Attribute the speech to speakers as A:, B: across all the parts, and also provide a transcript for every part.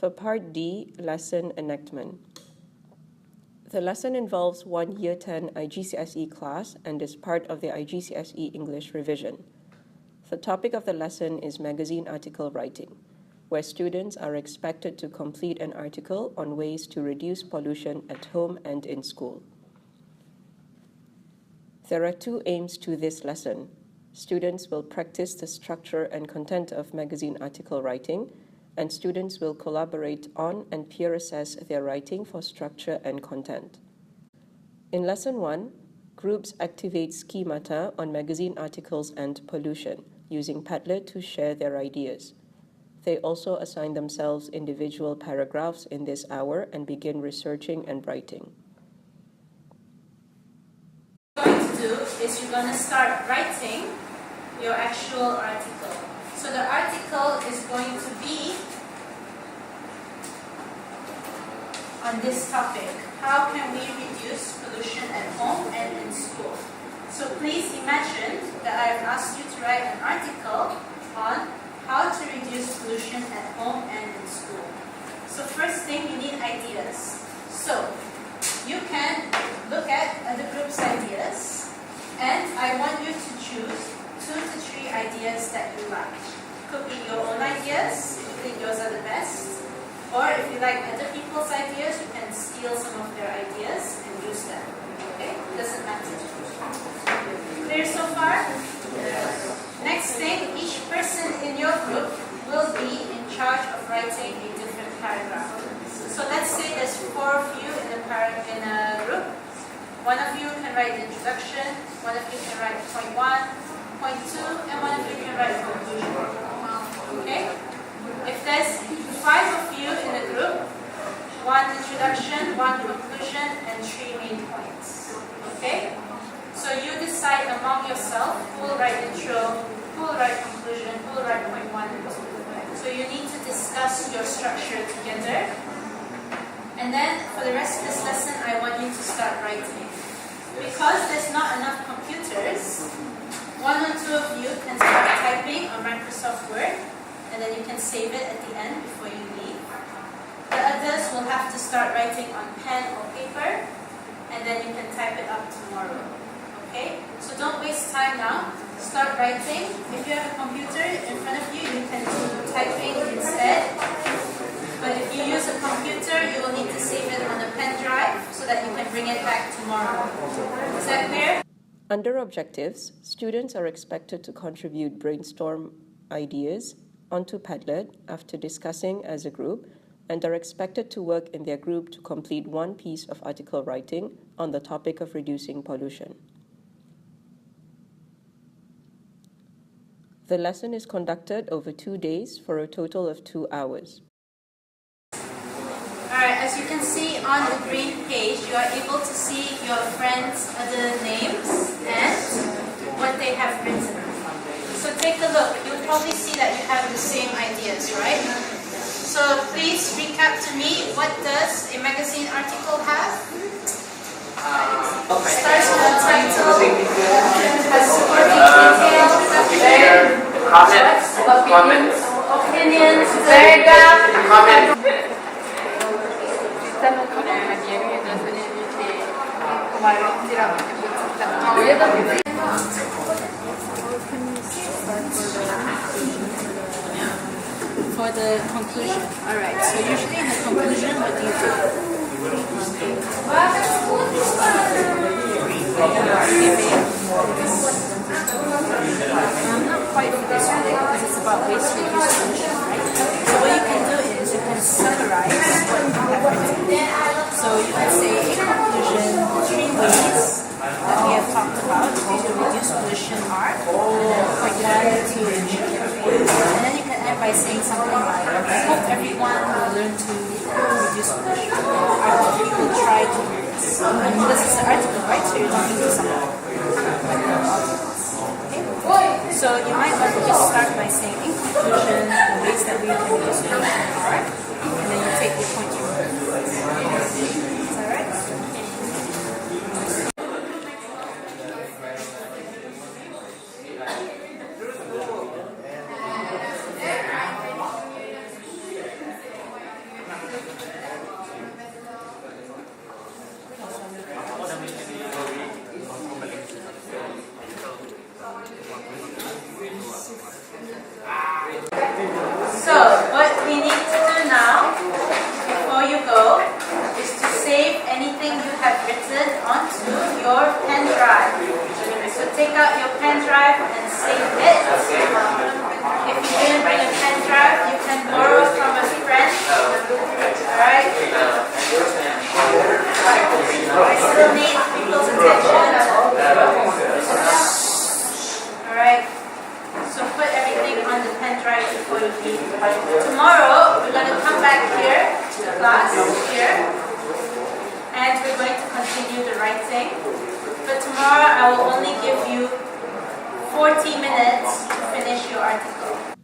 A: For Part D, Lesson Enactment. The lesson involves one Year 10 IGCSE class and is part of the IGCSE English revision. The topic of the lesson is magazine article writing, where students are expected to complete an article on ways to reduce pollution at home and in school. There are two aims to this lesson. Students will practice the structure and content of magazine article writing, and students will collaborate on and peer assess their writing for structure and content. In Lesson 1, groups activate schemata on magazine articles and pollution, using Padlet to share their ideas. They also assign themselves individual paragraphs in this hour and begin researching and writing.
B: What you're going to do is you're going to start writing your actual article. So the article is going to be on this topic. How can we reduce pollution at home and in school? So please imagine that I've asked you to write an article on how to reduce pollution at home and in school. So first thing, you need ideas. So you can look at other groups' ideas, and I want you to choose 2 to 3 ideas that you like. Could be your own ideas, if you think yours are the best, or if you like other people's ideas, you can steal some of their ideas and use them. Okay? Doesn't matter. Clear so far? Yes. Next thing, each person in your group will be in charge of writing a different paragraph. So let's say there's 4 of you in a group. One of you can write the introduction, one of you can write point 1, point 2, and one of you can write conclusion. Okay? If there's 5 of you in a group, 1 introduction, 1 conclusion, and 3 main points. Okay? So you decide among yourself who will write intro, who will write conclusion, who will write point 1 and 2. So you need to discuss your structure together. And then for the rest of this lesson, I want you to start writing. Because there's not enough computers, 1 or 2 of you can start typing on Microsoft Word, and then you can save it at the end before you leave. The others will have to start writing on pen or paper, and then you can type it up tomorrow. Okay? So don't waste time now. Start writing. If you have a computer in front of you, you can do typing instead. But if you use a computer, you will need to save it on a pen drive so that you can bring it back tomorrow. Is that clear?
A: Under objectives, students are expected to contribute brainstorm ideas onto Padlet after discussing as a group, and are expected to work in their group to complete 1 piece of article writing on the topic of reducing pollution. The lesson is conducted over 2 days for a total of 2 hours.
B: Alright, as you can see on the green page, you are able to see your friends' other names and what they have written. So take a look. You'll probably see that you have the same ideas, right? So please recap to me, what does a magazine article have? Starts with a title, has supporting detail,
C: Comments.
B: opinions, paragraph,
C: Comments.
B: for the conclusion. Alright, so usually in the conclusion, what do you do? I'm not quite for this one because it's about waste reduce pollution, right? So what you can do is you can summarize what you have written. So you can say in conclusion, the 3 ways that we have talked about to reduce pollution are, and then point 1, 2, and 3. And then you can end by saying something like, I hope everyone will learn to reduce pollution. I hope you will try to do this. And this is an article, right? So you're talking to someone. Okay? So you might want to just start by saying, in conclusion, the ways that we can reduce pollution are, and then you take your point from there. Is that right? far, I will only give you 40 minutes to finish your article.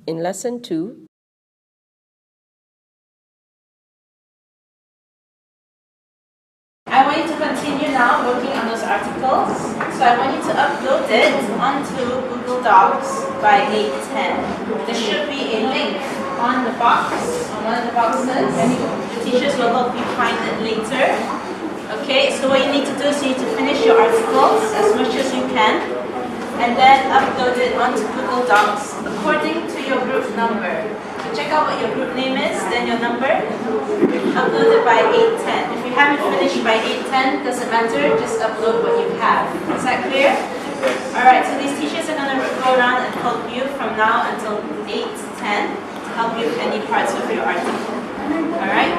A: In Lesson 2,
B: I want you to continue now working on those articles. So I want you to upload it onto Google Docs by 8:10. There should be a link on the box, on one of the boxes. The teachers will help you find it later. Okay, so what you need to do is you need to finish your articles as much as you can and then upload it onto Google Docs according to your group number. So check out what your group name is, then your number. Upload it by 8:10. If you haven't finished by 8:10, doesn't matter, just upload what you have. Is that clear? Alright, so these teachers are going to go around and help you from now until 8:10 to help you with any parts of your article. Alright?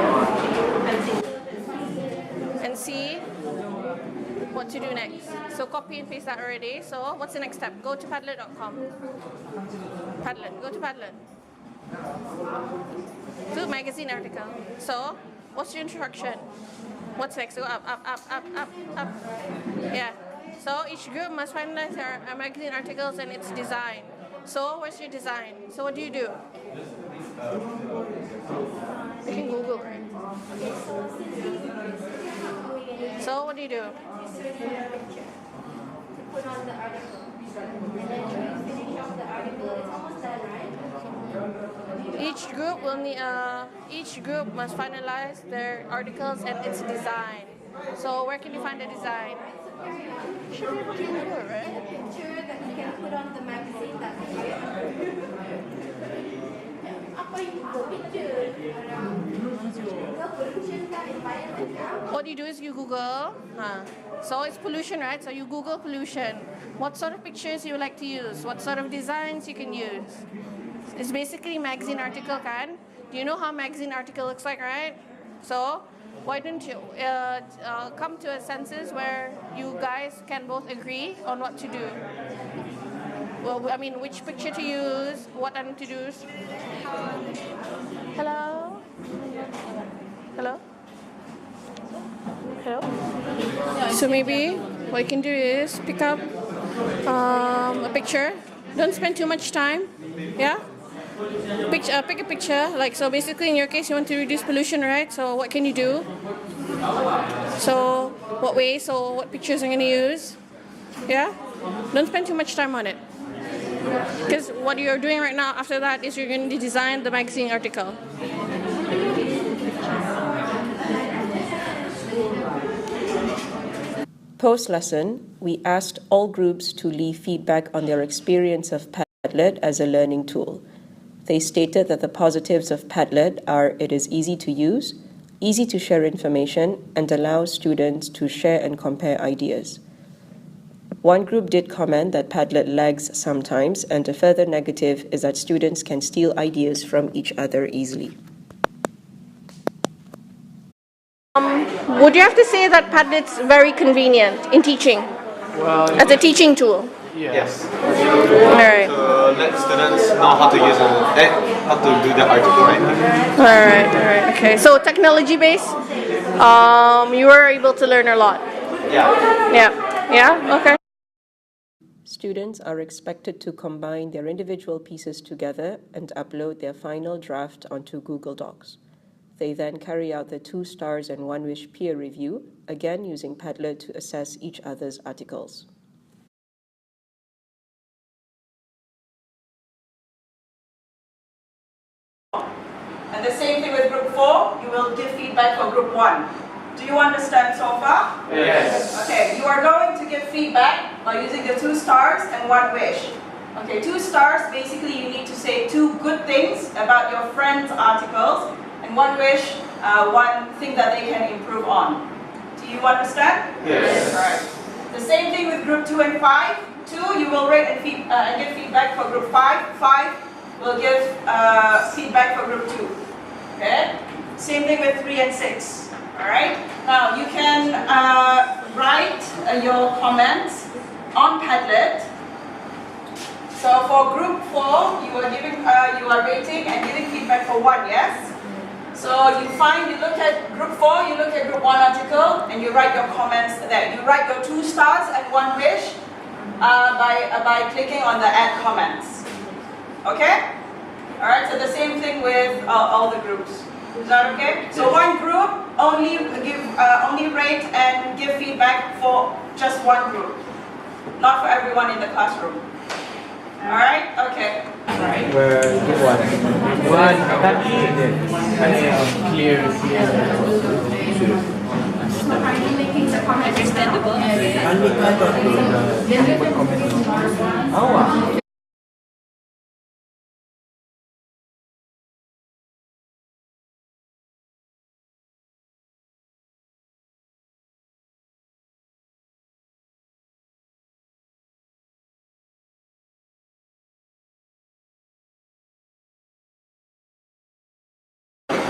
D: And see what to do next. So copy and paste that already. So what's the next step? Go to Padlet.com. Padlet. Go to Padlet. Do magazine article. So what's your instruction? What's next? Go up, up, up, up, up, up. Yeah. So each group must finalize their magazine articles and its design. So where's your design? So what do? You can Google, right? So what do?
E: Put on the article. And then finish off the article. It's almost done, right?
D: Each group must finalize their articles and its design. So where can you find the design? You should be able to Google it, right?
E: A picture that you can put on the magazine. That's it. Apa itu picture?
D: What you do is you Google. So it's pollution, right? So you Google pollution. What sort of pictures you like to use? What sort of designs you can use? It's basically magazine article, kan? Do you know how magazine article looks like, right? So why don't you come to a census where you guys can both agree on what to do? Well, I mean, which picture to use, what I need to do. Hello? Hello? Hello? So maybe what you can do is pick up a picture. Don't spend too much time. Yeah? Pick a picture. Like, so basically in your case you want to reduce pollution, right? So what can you do? So what way? So what pictures are you going to use? Yeah? Don't spend too much time on it. Because what you're doing right now after that is you're going to design the magazine article.
A: Post-lesson, we asked all groups to leave feedback on their experience of Padlet as a learning tool. They stated that the positives of Padlet are it is easy to use, easy to share information, and allows students to share and compare ideas. One group did comment that Padlet lags sometimes, and a further negative is that students can steal ideas from each other easily.
D: Would you have to say that Padlet's very convenient in teaching?
C: Well,
D: As a teaching tool?
C: yes.
D: Alright.
C: To let students know how to use how to do the article, right?
D: Alright, okay. So technology based, you were able to learn a lot. Yeah, okay.
A: Students are expected to combine their individual pieces together and upload their final draft onto Google Docs. They then carry out the 2 stars and 1 wish peer review, again using Padlet to assess each other's articles.
F: And the same thing with group 4, you will give feedback for group 1. Do you understand so far?
C: Yes.
F: Okay, you are going to give feedback by using the 2 stars and 1 wish. Okay, 2 stars, basically you need to say 2 good things about your friend's articles, and 1 wish, 1 thing that they can improve on. Do you understand?
C: Yes.
F: Alright. The same thing with group 2 and 5. 2, you will rate and give feedback for group 5. 5 will give feedback for group 2. Okay? Same thing with 3 and 6. Alright? Now you can write your comments on Padlet. So for group 4, you are rating and giving feedback for 1, yes? So you look at group 4, you look at group 1 article, and you write your comments there. You write your 2 stars and 1 wish by clicking on the add comments. Okay? Alright, so the same thing with all the groups. Is that okay? So one group only rate and give feedback for just one group, not for everyone in the classroom. Alright? Okay.
G: One tapi clear.
E: Are you making the comment understandable?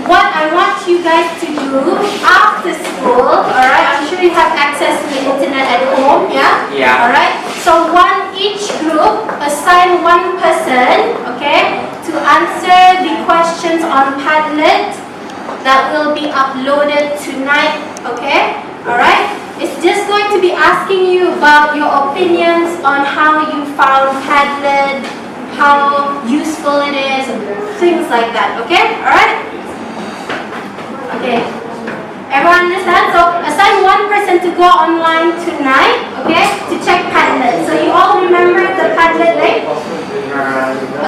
E: What I want you guys to do after school, alright, I'm sure you have access to the internet at home, yeah?
G: Yeah.
E: Alright, so each group assign one person, okay, to answer the questions on Padlet that will be uploaded tonight, okay? Alright, it's just going to be asking you about your opinions on how you found Padlet, how useful it is, things like that, okay? Alright? Okay, everyone understand? So assign one person to go online tonight, okay, to check Padlet. So you all remember the Padlet link?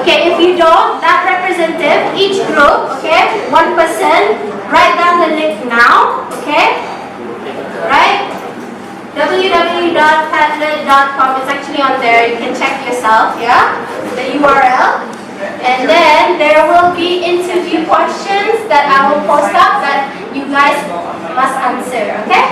E: Okay, if you don't, that representative, each group, okay, one person, write down the link now, okay? Right? www.padlet.com, it's actually on there, you can check yourself, yeah? The URL. And then there will be interview questions that I will post up that you guys must answer, okay?